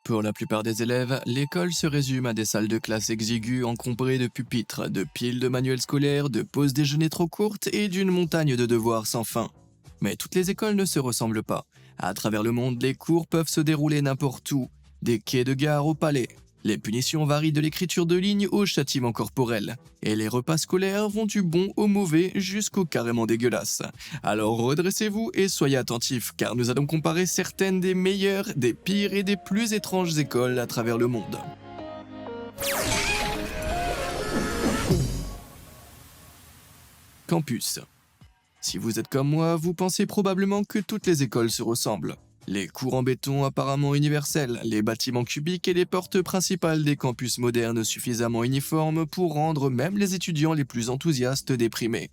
Pour la plupart des élèves, l'école se résume à des salles de classe exiguës encombrées de pupitres, de piles de manuels scolaires, de pauses déjeuner trop courtes et d'une montagne de devoirs sans fin. Mais toutes les écoles ne se ressemblent pas. À travers le monde, les cours peuvent se dérouler n'importe où, des quais de gare au palais. Les punitions varient de l'écriture de ligne au châtiment corporel. Et les repas scolaires vont du bon au mauvais jusqu'au carrément dégueulasse. Alors redressez-vous et soyez attentifs car nous allons comparer certaines des meilleures, des pires et des plus étranges écoles à travers le monde. Campus. Si vous êtes comme moi, vous pensez probablement que toutes les écoles se ressemblent. Les cours en béton apparemment universels, les bâtiments cubiques et les portes principales des campus modernes suffisamment uniformes pour rendre même les étudiants les plus enthousiastes déprimés.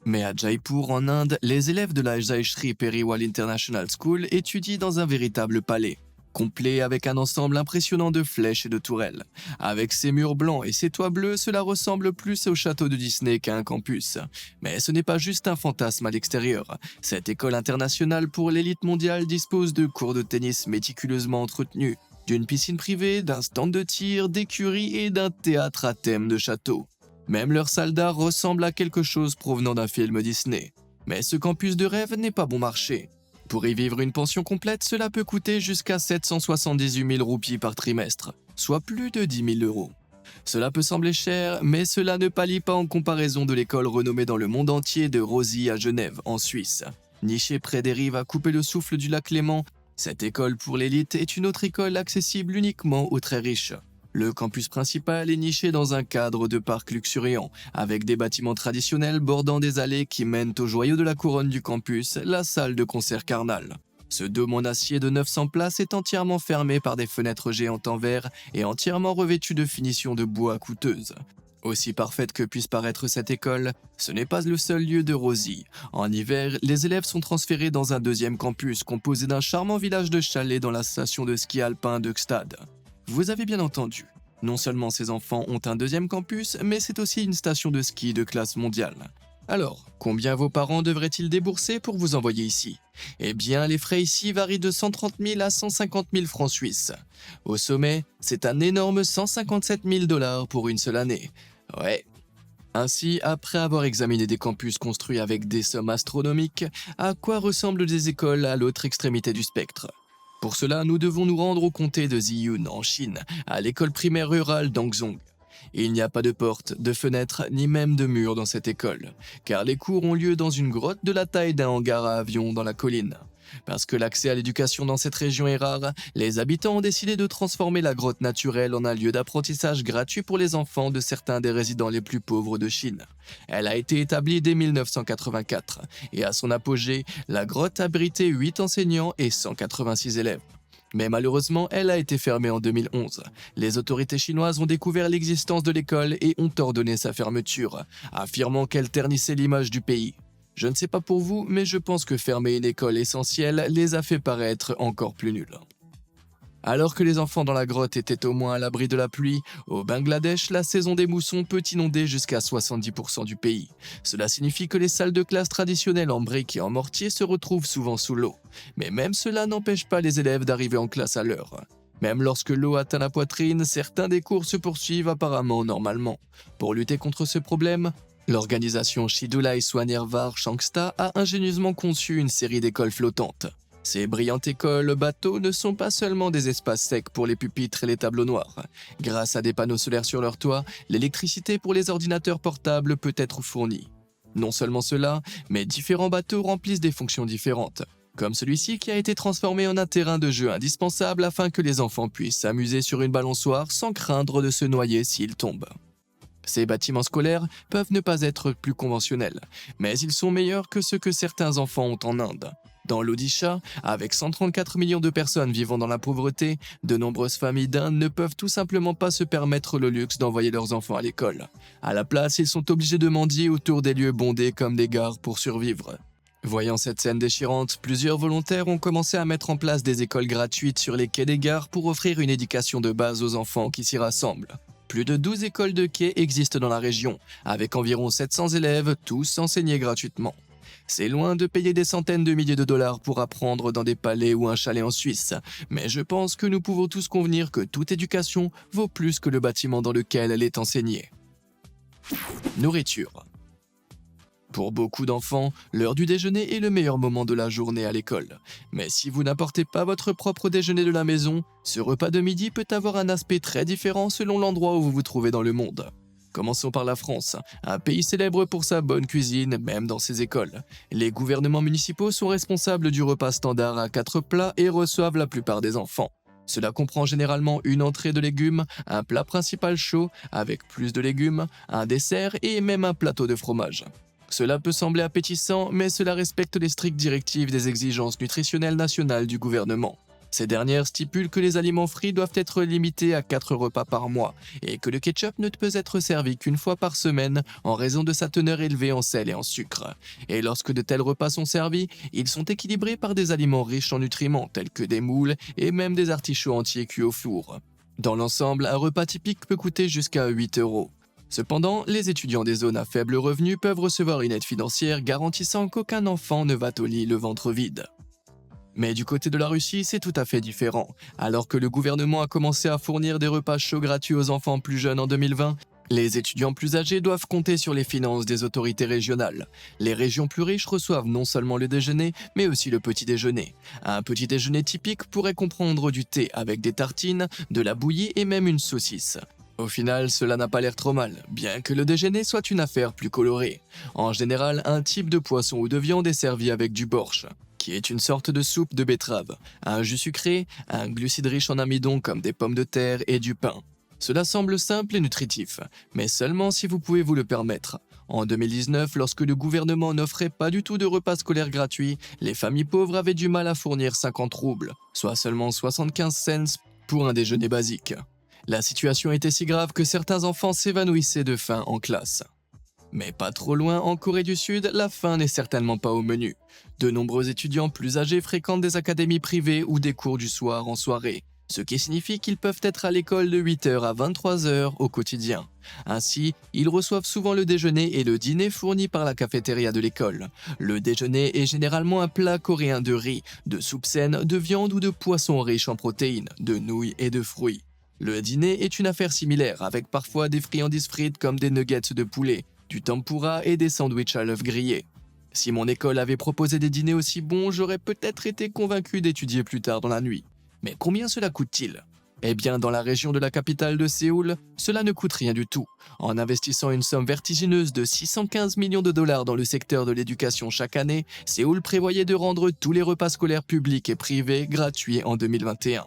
Mais à Jaipur, en Inde, les élèves de la Jayashree Periwal International School étudient dans un véritable palais, complet avec un ensemble impressionnant de flèches et de tourelles. Avec ses murs blancs et ses toits bleus, cela ressemble plus au château de Disney qu'à un campus. Mais ce n'est pas juste un fantasme à l'extérieur. Cette école internationale pour l'élite mondiale dispose de cours de tennis méticuleusement entretenus, d'une piscine privée, d'un stand de tir, d'écuries et d'un théâtre à thème de château. Même leur salle d'art ressemble à quelque chose provenant d'un film Disney. Mais ce campus de rêve n'est pas bon marché. Pour y vivre une pension complète, cela peut coûter jusqu'à 778 000 roupies par trimestre, soit plus de 10 000 euros. Cela peut sembler cher, mais cela ne pâlit pas en comparaison de l'école renommée dans le monde entier de Rosy à Genève, en Suisse. Nichée près des rives à couper le souffle du lac Léman, cette école pour l'élite est une autre école accessible uniquement aux très riches. Le campus principal est niché dans un cadre de parc luxuriant, avec des bâtiments traditionnels bordant des allées qui mènent au joyau de la couronne du campus, la salle de concert Carnal. Ce dôme en acier de 900 places est entièrement fermé par des fenêtres géantes en verre et entièrement revêtu de finitions de bois coûteuses. Aussi parfaite que puisse paraître cette école, ce n'est pas le seul lieu de Rosy. En hiver, les élèves sont transférés dans un deuxième campus composé d'un charmant village de chalets dans la station de ski alpin de Gstad. Vous avez bien entendu. Non seulement ces enfants ont un deuxième campus, mais c'est aussi une station de ski de classe mondiale. Alors, combien vos parents devraient-ils débourser pour vous envoyer ici? Eh bien, les frais ici varient de 130 000 à 150 000 francs suisses. Au sommet, c'est un énorme 157 000 dollars pour une seule année. Ouais. Ainsi, après avoir examiné des campus construits avec des sommes astronomiques, à quoi ressemblent des écoles à l'autre extrémité du spectre? Pour cela, nous devons nous rendre au comté de Ziyun, en Chine, à l'école primaire rurale d'Angzhong. Il n'y a pas de porte, de fenêtre, ni même de mur dans cette école, car les cours ont lieu dans une grotte de la taille d'un hangar à avion dans la colline. Parce que l'accès à l'éducation dans cette région est rare, les habitants ont décidé de transformer la grotte naturelle en un lieu d'apprentissage gratuit pour les enfants de certains des résidents les plus pauvres de Chine. Elle a été établie dès 1984, et à son apogée, la grotte abritait 8 enseignants et 186 élèves. Mais malheureusement, elle a été fermée en 2011. Les autorités chinoises ont découvert l'existence de l'école et ont ordonné sa fermeture, affirmant qu'elle ternissait l'image du pays. Je ne sais pas pour vous, mais je pense que fermer une école essentielle les a fait paraître encore plus nuls. Alors que les enfants dans la grotte étaient au moins à l'abri de la pluie, au Bangladesh, la saison des moussons peut inonder jusqu'à 70% du pays. Cela signifie que les salles de classe traditionnelles en briques et en mortier se retrouvent souvent sous l'eau. Mais même cela n'empêche pas les élèves d'arriver en classe à l'heure. Même lorsque l'eau atteint la poitrine, certains des cours se poursuivent apparemment normalement. Pour lutter contre ce problème, l'organisation Shidulai Swanirvar Shangsta a ingénieusement conçu une série d'écoles flottantes. Ces brillantes écoles bateaux ne sont pas seulement des espaces secs pour les pupitres et les tableaux noirs. Grâce à des panneaux solaires sur leur toit, l'électricité pour les ordinateurs portables peut être fournie. Non seulement cela, mais différents bateaux remplissent des fonctions différentes, comme celui-ci qui a été transformé en un terrain de jeu indispensable afin que les enfants puissent s'amuser sur une balançoire sans craindre de se noyer s'ils tombent. Ces bâtiments scolaires peuvent ne pas être plus conventionnels, mais ils sont meilleurs que ceux que certains enfants ont en Inde. Dans l'Odisha, avec 134 millions de personnes vivant dans la pauvreté, de nombreuses familles d'Inde ne peuvent tout simplement pas se permettre le luxe d'envoyer leurs enfants à l'école. À la place, ils sont obligés de mendier autour des lieux bondés comme des gares pour survivre. Voyant cette scène déchirante, plusieurs volontaires ont commencé à mettre en place des écoles gratuites sur les quais des gares pour offrir une éducation de base aux enfants qui s'y rassemblent. Plus de 12 écoles de quai existent dans la région, avec environ 700 élèves, tous enseignés gratuitement. C'est loin de payer des centaines de milliers de dollars pour apprendre dans des palais ou un chalet en Suisse, mais je pense que nous pouvons tous convenir que toute éducation vaut plus que le bâtiment dans lequel elle est enseignée. Nourriture. Pour beaucoup d'enfants, l'heure du déjeuner est le meilleur moment de la journée à l'école. Mais si vous n'apportez pas votre propre déjeuner de la maison, ce repas de midi peut avoir un aspect très différent selon l'endroit où vous vous trouvez dans le monde. Commençons par la France, un pays célèbre pour sa bonne cuisine, même dans ses écoles. Les gouvernements municipaux sont responsables du repas standard à 4 plats et reçoivent la plupart des enfants. Cela comprend généralement une entrée de légumes, un plat principal chaud avec plus de légumes, un dessert et même un plateau de fromage. Cela peut sembler appétissant, mais cela respecte les strictes directives des exigences nutritionnelles nationales du gouvernement. Ces dernières stipulent que les aliments frits doivent être limités à 4 repas par mois et que le ketchup ne peut être servi qu'une fois par semaine en raison de sa teneur élevée en sel et en sucre. Et lorsque de tels repas sont servis, ils sont équilibrés par des aliments riches en nutriments tels que des moules et même des artichauts entiers cuits au four. Dans l'ensemble, un repas typique peut coûter jusqu'à 8 €. Cependant, les étudiants des zones à faible revenu peuvent recevoir une aide financière garantissant qu'aucun enfant ne va au lit le ventre vide. Mais du côté de la Russie, c'est tout à fait différent. Alors que le gouvernement a commencé à fournir des repas chauds gratuits aux enfants plus jeunes en 2020, les étudiants plus âgés doivent compter sur les finances des autorités régionales. Les régions plus riches reçoivent non seulement le déjeuner, mais aussi le petit déjeuner. Un petit déjeuner typique pourrait comprendre du thé avec des tartines, de la bouillie et même une saucisse. Au final, cela n'a pas l'air trop mal, bien que le déjeuner soit une affaire plus colorée. En général, un type de poisson ou de viande est servi avec du borsch, qui est une sorte de soupe de betterave, un jus sucré, un glucide riche en amidon comme des pommes de terre et du pain. Cela semble simple et nutritif, mais seulement si vous pouvez vous le permettre. En 2019, lorsque le gouvernement n'offrait pas du tout de repas scolaires gratuits, les familles pauvres avaient du mal à fournir 50 roubles, soit seulement 75 cents pour un déjeuner basique. La situation était si grave que certains enfants s'évanouissaient de faim en classe. Mais pas trop loin, en Corée du Sud, la faim n'est certainement pas au menu. De nombreux étudiants plus âgés fréquentent des académies privées ou des cours du soir en soirée, ce qui signifie qu'ils peuvent être à l'école de 8 h à 23 h au quotidien. Ainsi, ils reçoivent souvent le déjeuner et le dîner fournis par la cafétéria de l'école. Le déjeuner est généralement un plat coréen de riz, de soupe saine, de viande ou de poisson riche en protéines, de nouilles et de fruits. Le dîner est une affaire similaire, avec parfois des friandises frites comme des nuggets de poulet, du tempura et des sandwichs à l'œuf grillé. Si mon école avait proposé des dîners aussi bons, j'aurais peut-être été convaincu d'étudier plus tard dans la nuit. Mais combien cela coûte-t-il ? Eh bien, dans la région de la capitale de Séoul, cela ne coûte rien du tout. En investissant une somme vertigineuse de 615 millions de dollars dans le secteur de l'éducation chaque année, Séoul prévoyait de rendre tous les repas scolaires publics et privés gratuits en 2021.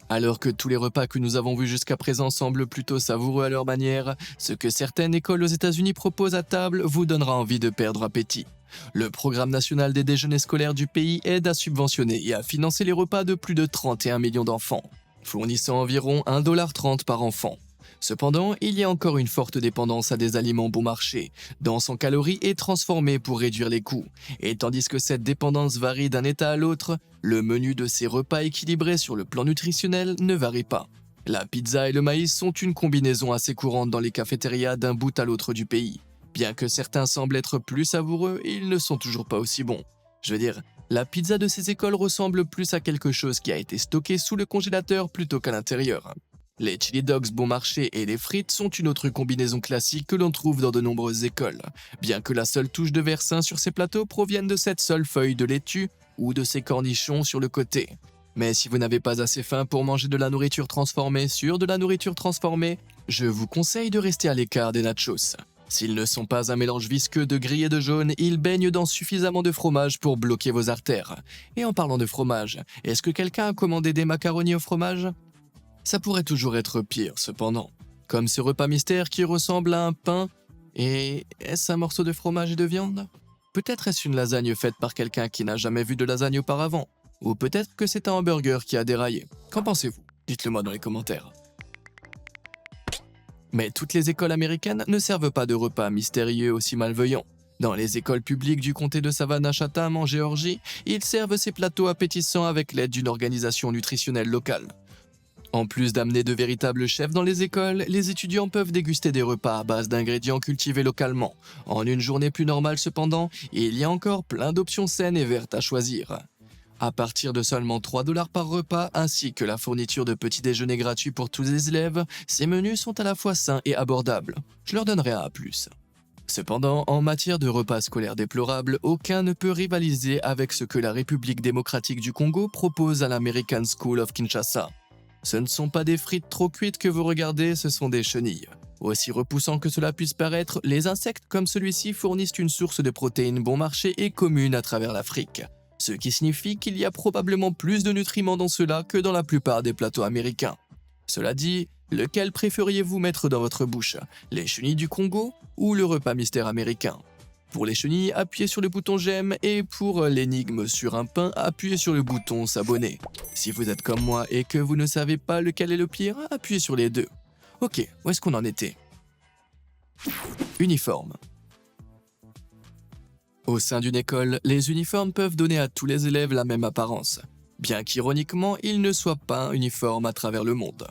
Alors que tous les repas que nous avons vus jusqu'à présent semblent plutôt savoureux à leur manière, ce que certaines écoles aux États-Unis proposent à table vous donnera envie de perdre appétit. Le programme national des déjeuners scolaires du pays aide à subventionner et à financer les repas de plus de 31 millions d'enfants, fournissant environ 1,30 $ par enfant. Cependant, il y a encore une forte dépendance à des aliments bon marché, denses en calories et transformés pour réduire les coûts. Et tandis que cette dépendance varie d'un état à l'autre, le menu de ces repas équilibrés sur le plan nutritionnel ne varie pas. La pizza et le maïs sont une combinaison assez courante dans les cafétérias d'un bout à l'autre du pays. Bien que certains semblent être plus savoureux, ils ne sont toujours pas aussi bons. Je veux dire, la pizza de ces écoles ressemble plus à quelque chose qui a été stocké sous le congélateur plutôt qu'à l'intérieur. Les chili dogs bon marché et les frites sont une autre combinaison classique que l'on trouve dans de nombreuses écoles, bien que la seule touche de versin sur ces plateaux provienne de cette seule feuille de laitue ou de ces cornichons sur le côté. Mais si vous n'avez pas assez faim pour manger de la nourriture transformée sur de la nourriture transformée, je vous conseille de rester à l'écart des nachos. S'ils ne sont pas un mélange visqueux de gris et de jaune, ils baignent dans suffisamment de fromage pour bloquer vos artères. Et en parlant de fromage, est-ce que quelqu'un a commandé des macaronis au fromage ? Ça pourrait toujours être pire, cependant. Comme ce repas mystère qui ressemble à un pain, et est-ce un morceau de fromage et de viande ? Peut-être est-ce une lasagne faite par quelqu'un qui n'a jamais vu de lasagne auparavant. Ou peut-être que c'est un hamburger qui a déraillé. Qu'en pensez-vous ? Dites-le moi dans les commentaires. Mais toutes les écoles américaines ne servent pas de repas mystérieux aussi malveillants. Dans les écoles publiques du comté de Savannah-Chatham en Géorgie, ils servent ces plateaux appétissants avec l'aide d'une organisation nutritionnelle locale. En plus d'amener de véritables chefs dans les écoles, les étudiants peuvent déguster des repas à base d'ingrédients cultivés localement. En une journée plus normale cependant, il y a encore plein d'options saines et vertes à choisir. À partir de seulement 3 $ par repas, ainsi que la fourniture de petits déjeuners gratuits pour tous les élèves, ces menus sont à la fois sains et abordables. Je leur donnerai un A+. Cependant, en matière de repas scolaires déplorables, aucun ne peut rivaliser avec ce que la République démocratique du Congo propose à l'American School of Kinshasa. Ce ne sont pas des frites trop cuites que vous regardez, ce sont des chenilles. Aussi repoussant que cela puisse paraître, les insectes comme celui-ci fournissent une source de protéines bon marché et commune à travers l'Afrique. Ce qui signifie qu'il y a probablement plus de nutriments dans cela que dans la plupart des plateaux américains. Cela dit, lequel préfériez-vous mettre dans votre bouche, les chenilles du Congo ou le repas mystère américain? Pour les chenilles, appuyez sur le bouton j'aime et pour l'énigme sur un pain, appuyez sur le bouton s'abonner. Si vous êtes comme moi et que vous ne savez pas lequel est le pire, appuyez sur les deux. Ok, où est-ce qu'on en était? Uniforme. Au sein d'une école, les uniformes peuvent donner à tous les élèves la même apparence, bien qu'ironiquement, ils ne soient pas uniformes à travers le monde.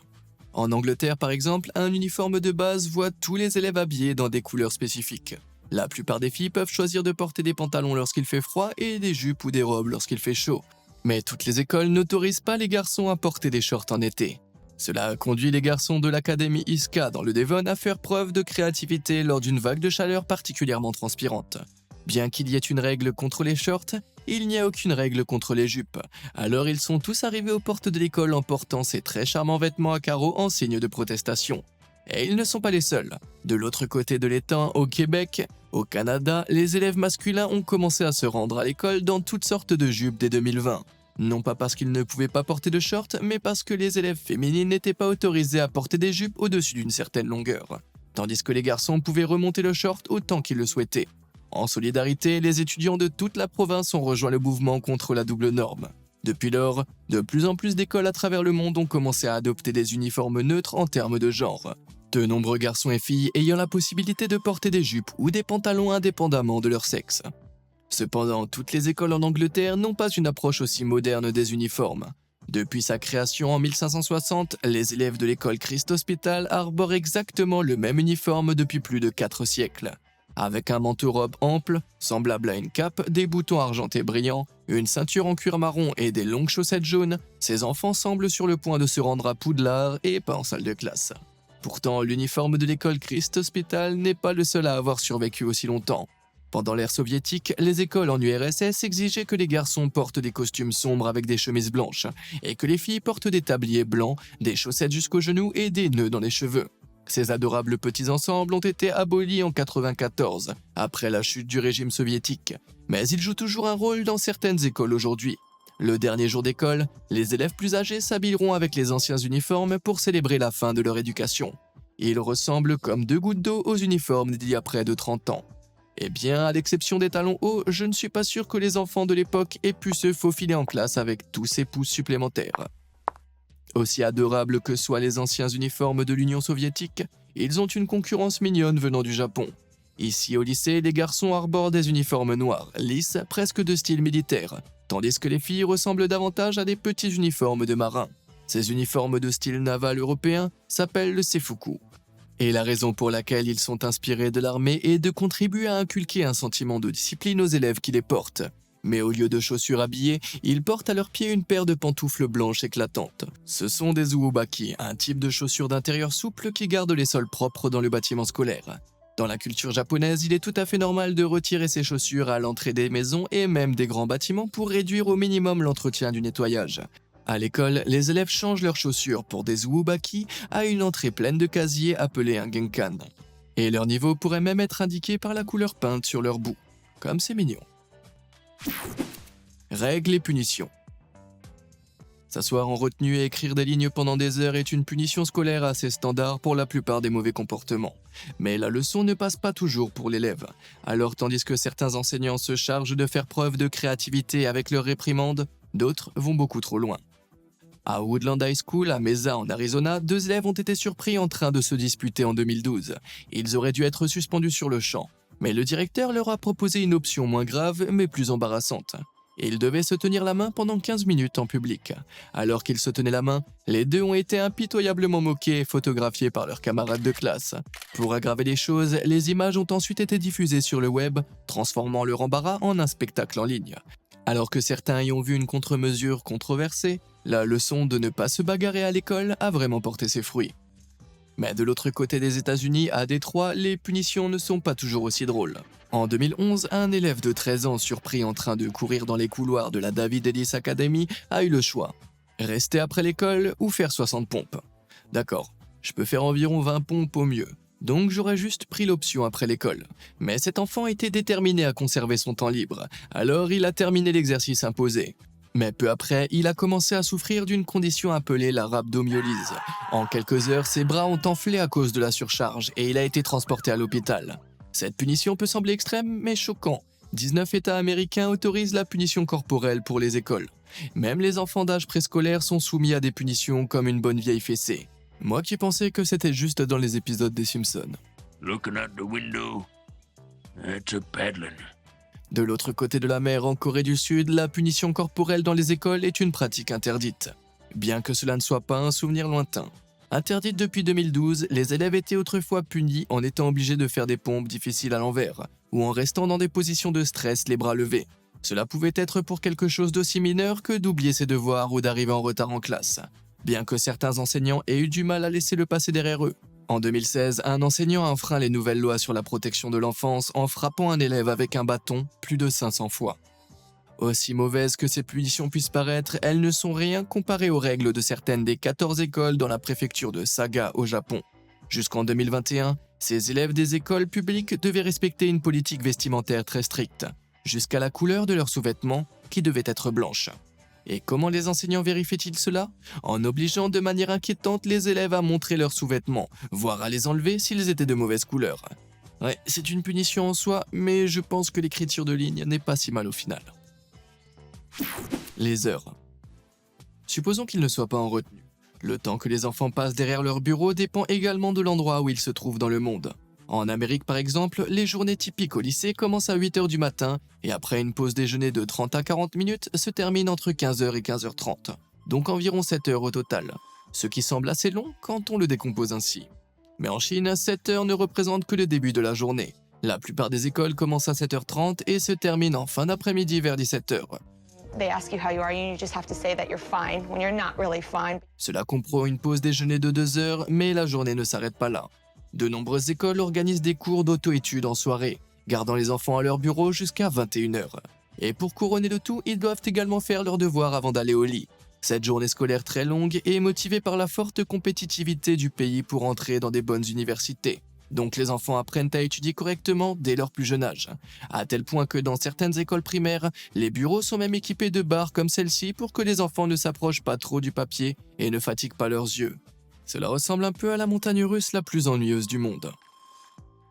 En Angleterre, par exemple, un uniforme de base voit tous les élèves habillés dans des couleurs spécifiques. La plupart des filles peuvent choisir de porter des pantalons lorsqu'il fait froid et des jupes ou des robes lorsqu'il fait chaud. Mais toutes les écoles n'autorisent pas les garçons à porter des shorts en été. Cela a conduit les garçons de l'académie Iska dans le Devon à faire preuve de créativité lors d'une vague de chaleur particulièrement transpirante. Bien qu'il y ait une règle contre les shorts, il n'y a aucune règle contre les jupes. Alors ils sont tous arrivés aux portes de l'école en portant ces très charmants vêtements à carreaux en signe de protestation. Et ils ne sont pas les seuls. De l'autre côté de l'étang, au Québec, au Canada, les élèves masculins ont commencé à se rendre à l'école dans toutes sortes de jupes dès 2020. Non pas parce qu'ils ne pouvaient pas porter de shorts, mais parce que les élèves féminines n'étaient pas autorisées à porter des jupes au-dessus d'une certaine longueur. Tandis que les garçons pouvaient remonter le short autant qu'ils le souhaitaient. En solidarité, les étudiants de toute la province ont rejoint le mouvement contre la double norme. Depuis lors, de plus en plus d'écoles à travers le monde ont commencé à adopter des uniformes neutres en termes de genre. De nombreux garçons et filles ayant la possibilité de porter des jupes ou des pantalons indépendamment de leur sexe. Cependant, toutes les écoles en Angleterre n'ont pas une approche aussi moderne des uniformes. Depuis sa création en 1560, les élèves de l'école Christ Hospital arborent exactement le même uniforme depuis plus de 4 siècles. Avec un manteau-robe ample, semblable à une cape, des boutons argentés brillants, une ceinture en cuir marron et des longues chaussettes jaunes, ces enfants semblent sur le point de se rendre à Poudlard et pas en salle de classe. Pourtant, l'uniforme de l'école Christ Hospital n'est pas le seul à avoir survécu aussi longtemps. Pendant l'ère soviétique, les écoles en URSS exigeaient que les garçons portent des costumes sombres avec des chemises blanches, et que les filles portent des tabliers blancs, des chaussettes jusqu'aux genoux et des nœuds dans les cheveux. Ces adorables petits ensembles ont été abolis en 1994, après la chute du régime soviétique, mais ils jouent toujours un rôle dans certaines écoles aujourd'hui. Le dernier jour d'école, les élèves plus âgés s'habilleront avec les anciens uniformes pour célébrer la fin de leur éducation. Ils ressemblent comme 2 gouttes d'eau aux uniformes d'il y a près de 30 ans. Eh bien, à l'exception des talons hauts, je ne suis pas sûr que les enfants de l'époque aient pu se faufiler en classe avec tous ces pouces supplémentaires. Aussi adorables que soient les anciens uniformes de l'Union soviétique, ils ont une concurrence mignonne venant du Japon. Ici au lycée, les garçons arborent des uniformes noirs, lisses, presque de style militaire, tandis que les filles ressemblent davantage à des petits uniformes de marins. Ces uniformes de style naval européen s'appellent le seifuku. Et la raison pour laquelle ils sont inspirés de l'armée est de contribuer à inculquer un sentiment de discipline aux élèves qui les portent. Mais au lieu de chaussures habillées, ils portent à leurs pieds une paire de pantoufles blanches éclatantes. Ce sont des uobaki, un type de chaussures d'intérieur souple qui gardent les sols propres dans le bâtiment scolaire. Dans la culture japonaise, il est tout à fait normal de retirer ses chaussures à l'entrée des maisons et même des grands bâtiments pour réduire au minimum l'entretien du nettoyage. À l'école, les élèves changent leurs chaussures pour des uobaki à une entrée pleine de casiers appelée un genkan. Et leur niveau pourrait même être indiqué par la couleur peinte sur leur bout. Comme c'est mignon. Règles et punitions. S'asseoir en retenue et écrire des lignes pendant des heures est une punition scolaire assez standard pour la plupart des mauvais comportements. Mais la leçon ne passe pas toujours pour l'élève. Alors tandis que certains enseignants se chargent de faire preuve de créativité avec leurs réprimandes, d'autres vont beaucoup trop loin. À Woodland High School, à Mesa, en Arizona, 2 élèves ont été surpris en train de se disputer en 2012. Ils auraient dû être suspendus sur le champ, mais le directeur leur a proposé une option moins grave mais plus embarrassante. et ils devaient se tenir la main pendant 15 minutes en public. Alors qu'ils se tenaient la main, les deux ont été impitoyablement moqués et photographiés par leurs camarades de classe. Pour aggraver les choses, les images ont ensuite été diffusées sur le web, transformant leur embarras en un spectacle en ligne. Alors que certains y ont vu une contre-mesure controversée, la leçon de ne pas se bagarrer à l'école a vraiment porté ses fruits. Mais de l'autre côté des États-Unis, à Détroit, les punitions ne sont pas toujours aussi drôles. En 2011, un élève de 13 ans surpris en train de courir dans les couloirs de la David Ellis Academy a eu le choix. Rester après l'école ou faire 60 pompes. D'accord, je peux faire environ 20 pompes au mieux, donc j'aurais juste pris l'option après l'école. Mais cet enfant était déterminé à conserver son temps libre, alors il a terminé l'exercice imposé. Mais peu après, il a commencé à souffrir d'une condition appelée la rhabdomyolyse. En quelques heures, ses bras ont enflé à cause de la surcharge et il a été transporté à l'hôpital. Cette punition peut sembler extrême, mais choquant. 19 États américains autorisent la punition corporelle pour les écoles. Même les enfants d'âge préscolaire sont soumis à des punitions comme une bonne vieille fessée. Moi qui pensais que c'était juste dans les épisodes des Simpsons. Looking out the window, that's a paddling. De l'autre côté de la mer, en Corée du Sud, la punition corporelle dans les écoles est une pratique interdite. Bien que cela ne soit pas un souvenir lointain. Interdite depuis 2012, les élèves étaient autrefois punis en étant obligés de faire des pompes difficiles à l'envers, ou en restant dans des positions de stress les bras levés. Cela pouvait être pour quelque chose d'aussi mineur que d'oublier ses devoirs ou d'arriver en retard en classe, bien que certains enseignants aient eu du mal à laisser le passer derrière eux. En 2016, un enseignant a enfreint les nouvelles lois sur la protection de l'enfance en frappant un élève avec un bâton plus de 500 fois. Aussi mauvaises que ces punitions puissent paraître, elles ne sont rien comparées aux règles de certaines des 14 écoles dans la préfecture de Saga au Japon. Jusqu'en 2021, ces élèves des écoles publiques devaient respecter une politique vestimentaire très stricte, jusqu'à la couleur de leurs sous-vêtements qui devait être blanche. Et comment les enseignants vérifient-ils cela? En obligeant de manière inquiétante les élèves à montrer leurs sous-vêtements, voire à les enlever s'ils étaient de mauvaise couleur. Ouais, c'est une punition en soi, mais je pense que l'écriture de ligne n'est pas si mal au final. Les heures. Supposons qu'ils ne soient pas en retenue. Le temps que les enfants passent derrière leur bureau dépend également de l'endroit où ils se trouvent dans le monde. En Amérique par exemple, les journées typiques au lycée commencent à 8h du matin et après une pause déjeuner de 30 à 40 minutes se terminent entre 15h et 15h30, donc environ 7 heures au total, ce qui semble assez long quand on le décompose ainsi. Mais en Chine, 7 heures ne représentent que le début de la journée. La plupart des écoles commencent à 7h30 et se terminent en fin d'après-midi vers 17h. They ask you how you are, you just have to say that you're fine when you're not really fine. Cela comprend une pause déjeuner de 2 heures, mais la journée ne s'arrête pas là. De nombreuses écoles organisent des cours d'auto-étude en soirée, gardant les enfants à leur bureau jusqu'à 21h. Et pour couronner le tout, ils doivent également faire leurs devoirs avant d'aller au lit. Cette journée scolaire très longue est motivée par la forte compétitivité du pays pour entrer dans des bonnes universités. Donc les enfants apprennent à étudier correctement dès leur plus jeune âge, à tel point que dans certaines écoles primaires, les bureaux sont même équipés de barres comme celle-ci pour que les enfants ne s'approchent pas trop du papier et ne fatiguent pas leurs yeux. Cela ressemble un peu à la montagne russe la plus ennuyeuse du monde.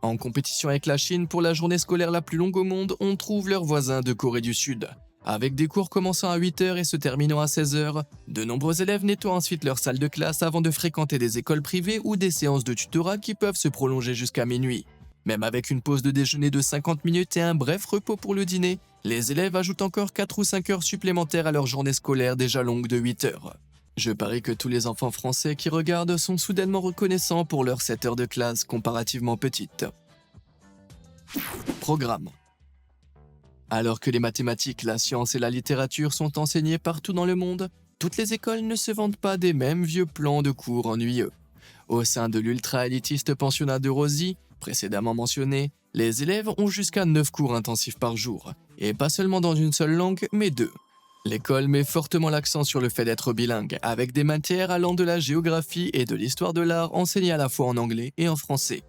En compétition avec la Chine pour la journée scolaire la plus longue au monde, on trouve leurs voisins de Corée du Sud. Avec des cours commençant à 8h et se terminant à 16h, de nombreux élèves nettoient ensuite leur salle de classe avant de fréquenter des écoles privées ou des séances de tutorat qui peuvent se prolonger jusqu'à minuit. Même avec une pause de déjeuner de 50 minutes et un bref repos pour le dîner, les élèves ajoutent encore 4 ou 5 heures supplémentaires à leur journée scolaire déjà longue de 8 heures. Je parie que tous les enfants français qui regardent sont soudainement reconnaissants pour leurs 7 heures de classe comparativement petites. Programme. Alors que les mathématiques, la science et la littérature sont enseignées partout dans le monde, toutes les écoles ne se vantent pas des mêmes vieux plans de cours ennuyeux. Au sein de l'ultra-élitiste pensionnat de Rosie, précédemment mentionné, les élèves ont jusqu'à 9 cours intensifs par jour, et pas seulement dans une seule langue, mais 2. L'école met fortement l'accent sur le fait d'être bilingue, avec des matières allant de la géographie et de l'histoire de l'art enseignées à la fois en anglais et en français.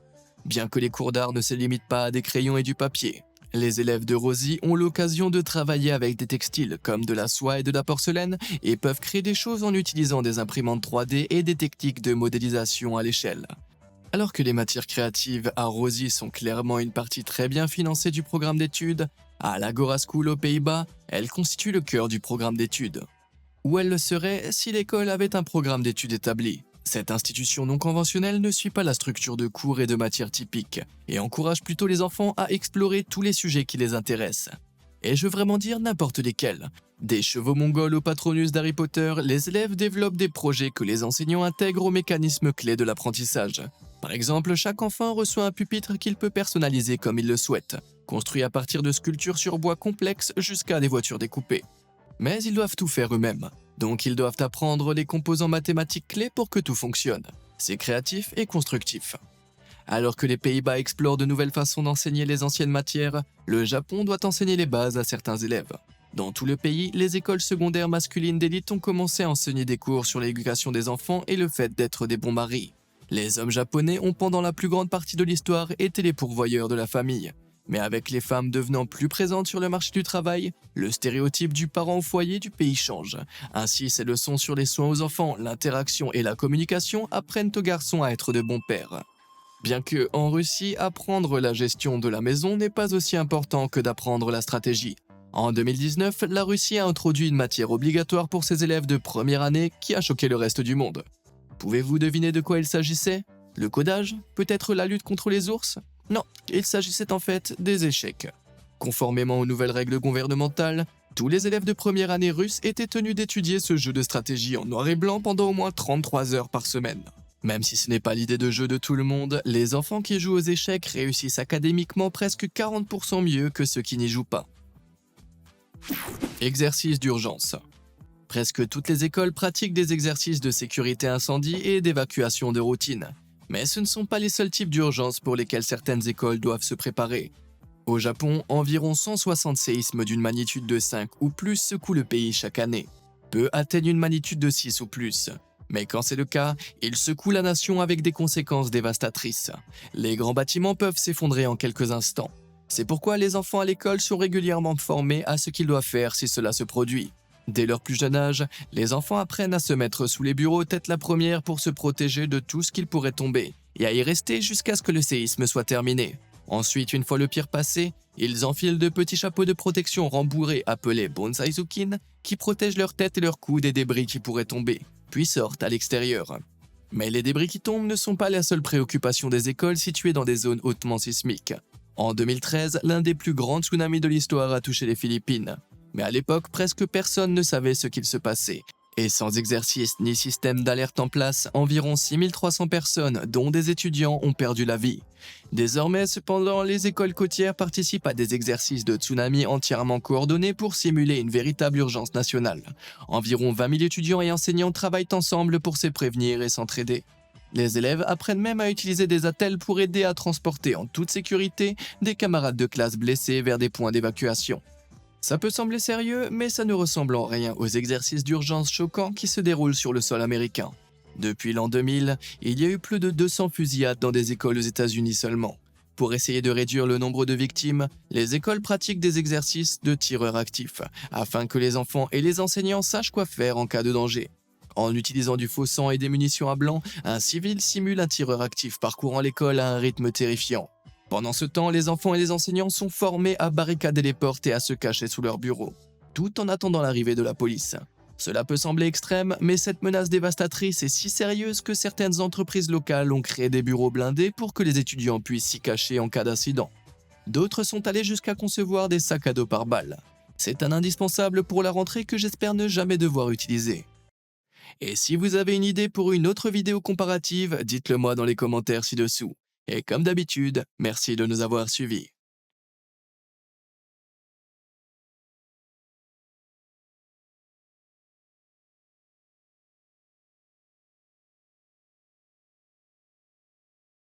Bien que les cours d'art ne se limitent pas à des crayons et du papier, les élèves de Rosie ont l'occasion de travailler avec des textiles comme de la soie et de la porcelaine et peuvent créer des choses en utilisant des imprimantes 3D et des techniques de modélisation à l'échelle. Alors que les matières créatives à Rosie sont clairement une partie très bien financée du programme d'études, à l'Agora School aux Pays-Bas, elles constituent le cœur du programme d'études. Ou elles le seraient si l'école avait un programme d'études établi. Cette institution non conventionnelle ne suit pas la structure de cours et de matières typiques et encourage plutôt les enfants à explorer tous les sujets qui les intéressent. Et je veux vraiment dire n'importe lesquels. Des chevaux mongols au Patronus d'Harry Potter, les élèves développent des projets que les enseignants intègrent aux mécanismes clés de l'apprentissage. Par exemple, chaque enfant reçoit un pupitre qu'il peut personnaliser comme il le souhaite, construit à partir de sculptures sur bois complexes jusqu'à des voitures découpées. Mais ils doivent tout faire eux-mêmes, donc ils doivent apprendre les composants mathématiques clés pour que tout fonctionne. C'est créatif et constructif. Alors que les Pays-Bas explorent de nouvelles façons d'enseigner les anciennes matières, le Japon doit enseigner les bases à certains élèves. Dans tout le pays, les écoles secondaires masculines d'élite ont commencé à enseigner des cours sur l'éducation des enfants et le fait d'être des bons maris. Les hommes japonais ont pendant la plus grande partie de l'histoire été les pourvoyeurs de la famille. Mais avec les femmes devenant plus présentes sur le marché du travail, le stéréotype du parent au foyer du pays change. Ainsi, ces leçons sur les soins aux enfants, l'interaction et la communication apprennent aux garçons à être de bons pères. Bien que, en Russie, apprendre la gestion de la maison n'est pas aussi important que d'apprendre la stratégie. En 2019, la Russie a introduit une matière obligatoire pour ses élèves de première année qui a choqué le reste du monde. Pouvez-vous deviner de quoi il s'agissait? Le codage? Peut-être la lutte contre les ours? Non, il s'agissait en fait des échecs. Conformément aux nouvelles règles gouvernementales, tous les élèves de première année russes étaient tenus d'étudier ce jeu de stratégie en noir et blanc pendant au moins 33 heures par semaine. Même si ce n'est pas l'idée de jeu de tout le monde, les enfants qui jouent aux échecs réussissent académiquement presque 40% mieux que ceux qui n'y jouent pas. Exercices d'urgence. Presque toutes les écoles pratiquent des exercices de sécurité incendie et d'évacuation de routine. Mais ce ne sont pas les seuls types d'urgences pour lesquels certaines écoles doivent se préparer. Au Japon, environ 160 séismes d'une magnitude de 5 ou plus secouent le pays chaque année. Peu atteignent une magnitude de 6 ou plus. Mais quand c'est le cas, ils secouent la nation avec des conséquences dévastatrices. Les grands bâtiments peuvent s'effondrer en quelques instants. C'est pourquoi les enfants à l'école sont régulièrement formés à ce qu'ils doivent faire si cela se produit. Dès leur plus jeune âge, les enfants apprennent à se mettre sous les bureaux tête la première pour se protéger de tout ce qu'il pourrait tomber, et à y rester jusqu'à ce que le séisme soit terminé. Ensuite, une fois le pire passé, ils enfilent de petits chapeaux de protection rembourrés appelés bonsaizukin qui protègent leur tête et leur cou des débris qui pourraient tomber, puis sortent à l'extérieur. Mais les débris qui tombent ne sont pas la seule préoccupation des écoles situées dans des zones hautement sismiques. En 2013, l'un des plus grands tsunamis de l'histoire a touché les Philippines. Mais à l'époque, presque personne ne savait ce qu'il se passait. Et sans exercice ni système d'alerte en place, environ 6300 personnes, dont des étudiants, ont perdu la vie. Désormais, cependant, les écoles côtières participent à des exercices de tsunami entièrement coordonnés pour simuler une véritable urgence nationale. Environ 20 000 étudiants et enseignants travaillent ensemble pour se prévenir et s'entraider. Les élèves apprennent même à utiliser des attelles pour aider à transporter en toute sécurité des camarades de classe blessés vers des points d'évacuation. Ça peut sembler sérieux, mais ça ne ressemble en rien aux exercices d'urgence choquants qui se déroulent sur le sol américain. Depuis l'an 2000, il y a eu plus de 200 fusillades dans des écoles aux États-Unis seulement. Pour essayer de réduire le nombre de victimes, les écoles pratiquent des exercices de tireurs actifs, afin que les enfants et les enseignants sachent quoi faire en cas de danger. En utilisant du faux sang et des munitions à blanc, un civil simule un tireur actif parcourant l'école à un rythme terrifiant. Pendant ce temps, les enfants et les enseignants sont formés à barricader les portes et à se cacher sous leurs bureaux, tout en attendant l'arrivée de la police. Cela peut sembler extrême, mais cette menace dévastatrice est si sérieuse que certaines entreprises locales ont créé des bureaux blindés pour que les étudiants puissent s'y cacher en cas d'incident. D'autres sont allés jusqu'à concevoir des sacs à dos par balles. C'est un indispensable pour la rentrée que j'espère ne jamais devoir utiliser. Et si vous avez une idée pour une autre vidéo comparative, dites-le moi dans les commentaires ci-dessous. Et comme d'habitude, merci de nous avoir suivis.